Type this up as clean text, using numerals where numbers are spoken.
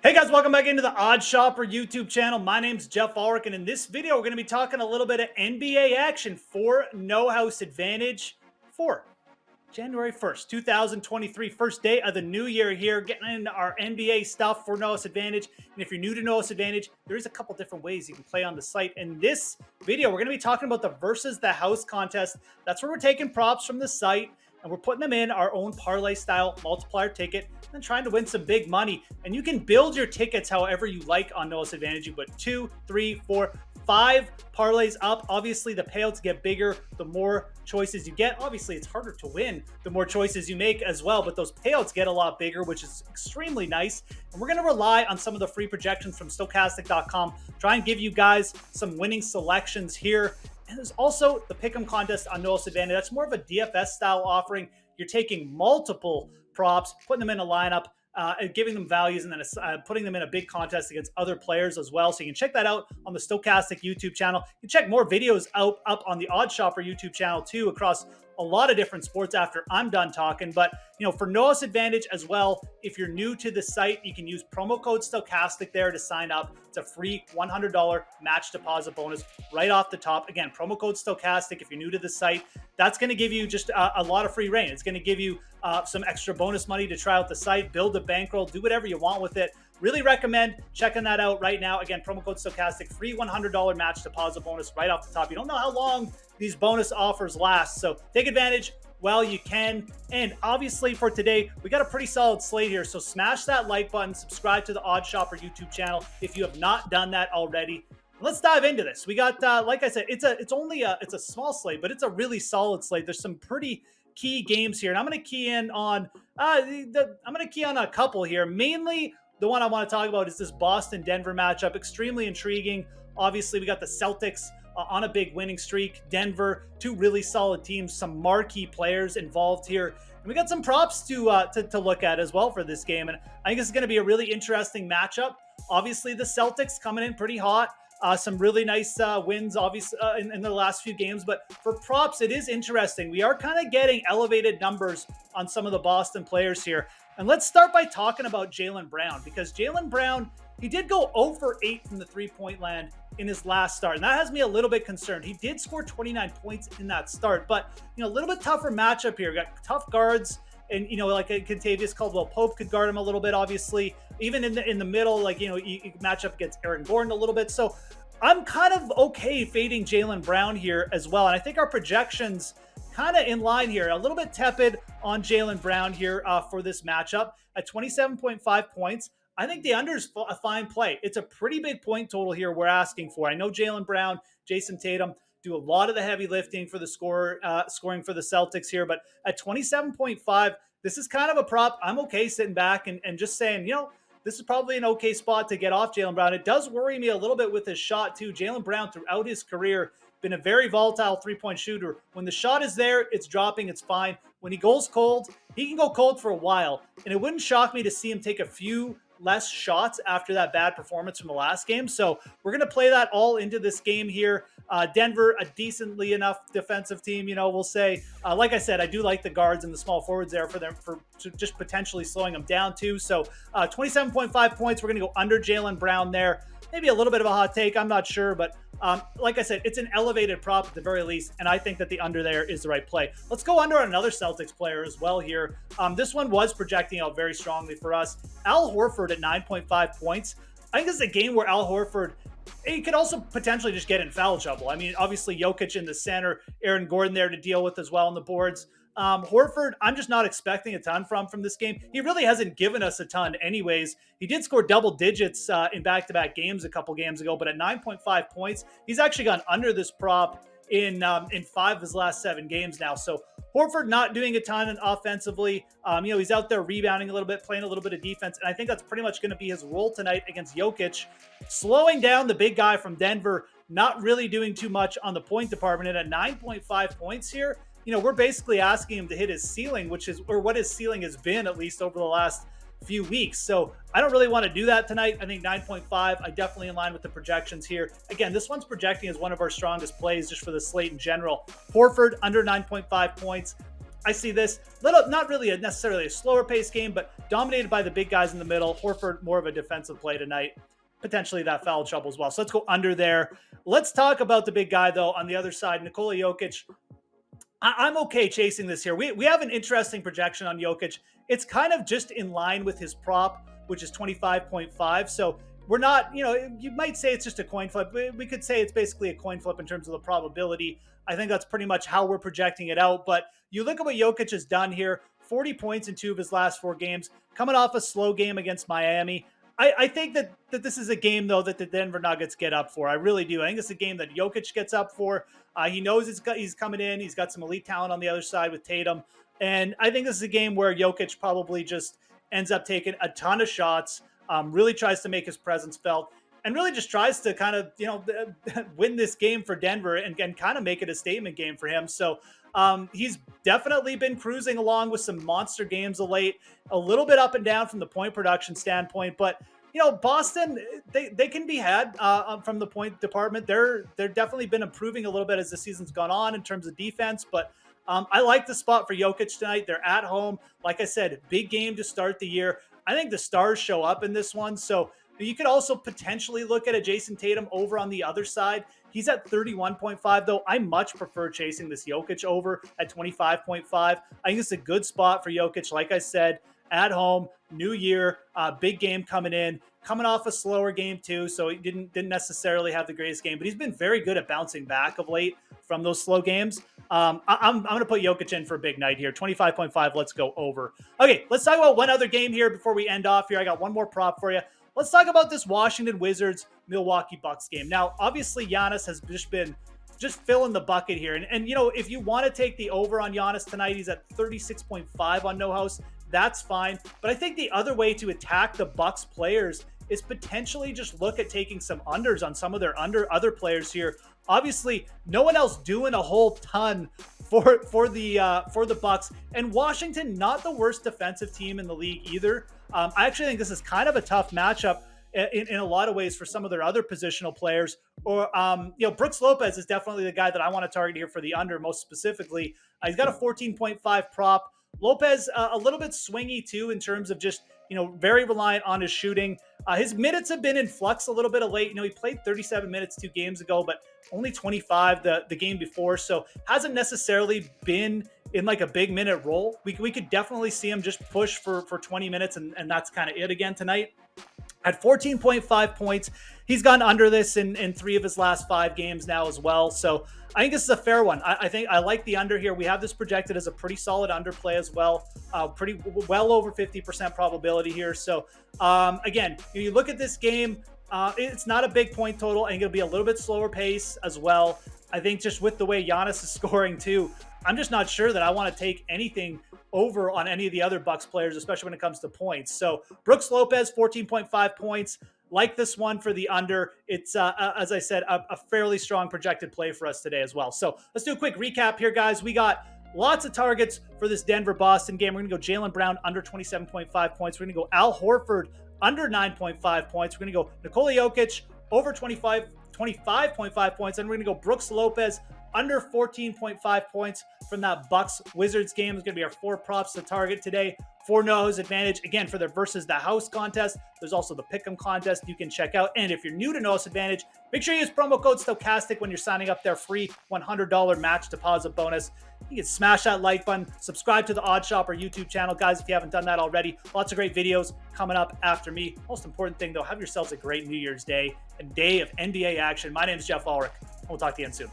Hey guys, welcome back into the OddsShopper YouTube channel. My name's Geoff Ulrich, and in this video, we're going to be talking a little bit of NBA action for No House Advantage for January 1st, 2023, first day of the new year here, getting into our NBA stuff for No House Advantage. And if you're new to No House Advantage, there is a couple different ways you can play on the site. In this video, we're going to be talking about the Versus the House contest. That's where we're taking props from the site and we're putting them in our own parlay style multiplier ticket and trying to win some big money. And you can build your tickets however you like on No House Advantage. You put 2, 3, 4, 5 parlays up. Obviously, the payouts get bigger the more choices you get. Obviously, it's harder to win the more choices you make as well, but those payouts get a lot bigger, which is extremely nice. And we're going to rely on some of the free projections from stokastic.com, try and give you guys some winning selections here. And there's also the Pick'em contest on No House Advantage. That's more of a DFS style offering. You're taking multiple props, putting them in a lineup, and giving them values, and then putting them in a big contest against other players as well. So you can check that out on the Stokastic YouTube channel. You can check more videos up on the OddsShopper YouTube channel too, across a lot of different sports after I'm done talking. But for No House Advantage as well, if you're new to the site, you can use promo code Stokastic there to sign up. It's a free $100 match deposit bonus right off the top. Again, promo code Stokastic if you're new to the site. That's going to give you just a lot of free reign. It's going to give you some extra bonus money to try out the site, build a bankroll, do whatever you want with it. Really recommend checking that out right now. Again, promo code Stokastic, free $100 match deposit bonus right off the top. You don't know how long these bonus offers last, so take advantage while you can. And obviously for today, we got a pretty solid slate here, so smash that like button, subscribe to the OddsShopper YouTube channel if you have not done that already. Let's dive into this. We got, like I said, it's a small slate, but it's a really solid slate. There's some pretty key games here, and I'm going to key in on a couple here. Mainly, the one I want to talk about is this Boston-Denver matchup. Extremely intriguing. Obviously, we got the Celtics on a big winning streak. Denver, two really solid teams, some marquee players involved here. And we got some props to look at as well for this game. And I think this is going to be a really interesting matchup. Obviously, the Celtics coming in pretty hot. Some really nice wins, obviously, in the last few games. But for props, it is interesting. We are kind of getting elevated numbers on some of the Boston players here. And let's start by talking about Jaylen Brown, because Jaylen Brown, he did go 0 for 8 from the three-point land in his last start. And that has me a little bit concerned. He did score 29 points in that start, but a little bit tougher matchup here. We got tough guards. And, like a Kentavious Caldwell-Pope could guard him a little bit, obviously. Even in the middle, like, you match up against Aaron Gordon a little bit. So I'm kind of okay fading Jaylen Brown here as well. And I think our projections kind of in line here. A little bit tepid on Jaylen Brown here for this matchup at 27.5 points. I think the under is a fine play. It's a pretty big point total here we're asking for. I know Jaylen Brown, Jason Tatum do a lot of the heavy lifting for the scoring for the Celtics here, but at 27.5, this is kind of a prop. I'm okay sitting back and just saying, this is probably an okay spot to get off Jaylen Brown. It does worry me a little bit with his shot too. Jaylen Brown throughout his career been a very volatile three-point shooter. When the shot is there, it's dropping, it's fine. When he goes cold, he can go cold for a while, and it wouldn't shock me to see him take a few less shots after that bad performance from the last game. So we're going to play that all into this game here. Denver, a decently enough defensive team, we'll say. Like I said, I do like the guards and the small forwards there for just potentially slowing them down too. So 27.5 points. We're going to go under Jaylen Brown there. Maybe a little bit of a hot take. I'm not sure, but like I said, it's an elevated prop at the very least, and I think that the under there is the right play. Let's go under another Celtics player as well here. This one was projecting out very strongly for us. Al Horford at 9.5 points. I think this is a game where Al Horford, he could also potentially just get in foul trouble. I mean, obviously Jokic in the center, Aaron Gordon there to deal with as well on the boards. Horford, I'm just not expecting a ton from this game. He really hasn't given us a ton anyways. He did score double digits in back-to-back games a couple games ago, but at 9.5 points, he's actually gone under this prop in 5 of his last 7 games now. So Horford not doing a ton offensively. He's out there rebounding a little bit, playing a little bit of defense, and I think that's pretty much going to be his role tonight against Jokic. Slowing down the big guy from Denver, not really doing too much on the point department. And at 9.5 points here, we're basically asking him to hit his ceiling, or what his ceiling has been at least over the last few weeks. So I don't really want to do that tonight. I think 9.5, I definitely in line with the projections here. Again, this one's projecting as one of our strongest plays just for the slate in general. Horford under 9.5 points. I see this little, not really necessarily a slower pace game, but dominated by the big guys in the middle. Horford, more of a defensive play tonight. Potentially that foul trouble as well. So let's go under there. Let's talk about the big guy, though, on the other side, Nikola Jokic. I'm okay chasing this here. We have an interesting projection on Jokic. It's kind of just in line with his prop, which is 25.5. So we're not, you might say it's just a coin flip. We could say it's basically a coin flip in terms of the probability. I think that's pretty much how we're projecting it out. But you look at what Jokic has done here, 40 points in 2 of his last 4 games, coming off a slow game against Miami. I think that this is a game, though, that the Denver Nuggets get up for. I really do. I think it's a game that Jokic gets up for. He knows he's coming in. He's got some elite talent on the other side with Tatum. And I think this is a game where Jokic probably just ends up taking a ton of shots, really tries to make his presence felt, and really just tries to kind of, win this game for Denver and kind of make it a statement game for him. So he's definitely been cruising along with some monster games of late, a little bit up and down from the point production standpoint, but Boston, they can be had from the point department. They're definitely been improving a little bit as the season's gone on in terms of defense, but I like the spot for Jokic tonight. They're at home. Like I said, big game to start the year. I think the stars show up in this one, so you could also potentially look at a Jason Tatum over on the other side. He's at 31.5, though. I much prefer chasing this Jokic over at 25.5. I think it's a good spot for Jokic. Like I said, at home, new year, big game coming in, coming off a slower game too, so he didn't necessarily have the greatest game, but he's been very good at bouncing back of late from those slow games. I'm going to put Jokic in for a big night here. 25.5, let's go over. Okay, let's talk about one other game here before we end off here. I got one more prop for you. Let's talk about this Washington Wizards Milwaukee Bucks game. Now, obviously, Giannis has just been filling the bucket here. And if you want to take the over on Giannis tonight, he's at 36.5 on No House. That's fine. But I think the other way to attack the Bucks players is potentially just look at taking some unders on some of their other players here. Obviously, no one else doing a whole ton for the Bucks, and Washington, not the worst defensive team in the league either. I actually think this is kind of a tough matchup in a lot of ways for some of their other positional players. Or Brooks Lopez is definitely the guy that I want to target here for the under most specifically. He's got a 14.5 prop. Lopez a little bit swingy too in terms of just very reliant on his shooting. His minutes have been in flux a little bit of late. He played 37 minutes 2 games ago, but only 25 the game before, so hasn't necessarily been in like a big minute role. We could definitely see him just push for 20 minutes, and that's kind of it again tonight. At 14.5 points, he's gone under this in 3 of his last 5 games now as well. So I think this is a fair one. I think I like the under here. We have this projected as a pretty solid underplay as well. Pretty well over 50% probability here. So again, you look at this game, it's not a big point total. I think it'll be a little bit slower pace as well. I think just with the way Giannis is scoring too, I'm just not sure that I want to take anything over on any of the other Bucks players, especially when it comes to points. So Brooks Lopez, 14.5 points. Like this one for the under. It's, as I said, a fairly strong projected play for us today as well. So let's do a quick recap here, guys. We got lots of targets for this Denver-Boston game. We're going to go Jaylen Brown under 27.5 points. We're going to go Al Horford under 9.5 points. We're going to go Nikola Jokic over 25.5 points. And we're going to go Brooks Lopez under 14.5 points from that Bucks-Wizards game. It's going to be our 4 props to target today for No House Advantage. Again, for the Versus the House contest, there's also the Pick'em contest you can check out. And if you're new to No House Advantage, make sure you use promo code STOCHASTIC when you're signing up. Their free $100 match deposit bonus. You can smash that like button, subscribe to the OddsShopper YouTube channel. Guys, if you haven't done that already, lots of great videos coming up after me. Most important thing, though, have yourselves a great New Year's Day and day of NBA action. My name is Geoff Ulrich. We'll talk to you again soon.